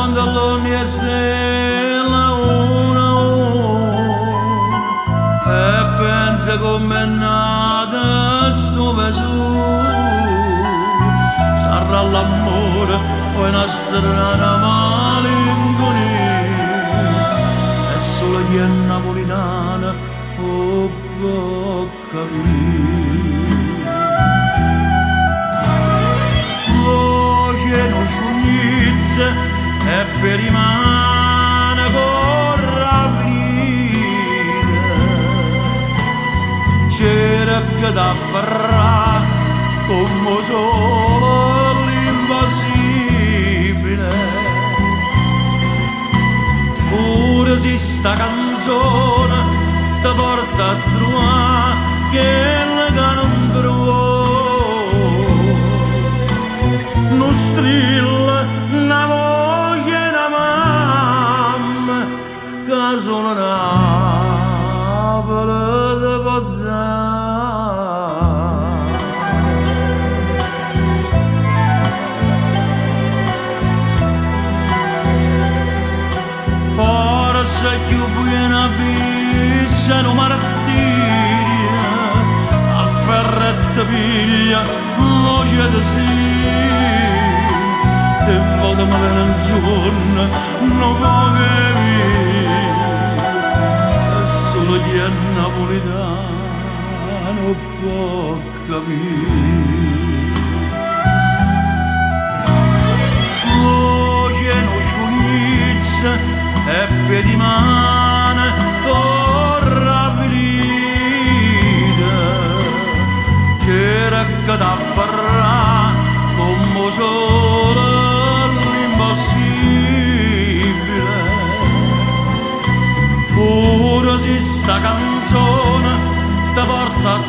pantalloni e stella una a una e pensa com'è nata sto pesù. Sarà l'amore o una strana malinconia, è solo chi è napolitana o può capire. Voce non scugnizza e per rimane corra finire, c'era che da afferrare come solo l'impossibile. Pure se sta canzone ti porta a trovare quella che non trovo, non strilla una voce una mamma che sono Napoli ti può dare. Forse più buona pizza non martiria, afferretta piglia voce di sì, te vado male non suona, non capivi, è solo chi è napolitano può capire. Voce non scugnizza e piedi mane corra finita, c'era che da afferrare come solo l'impossibile. Pure se sta canzone ti porta a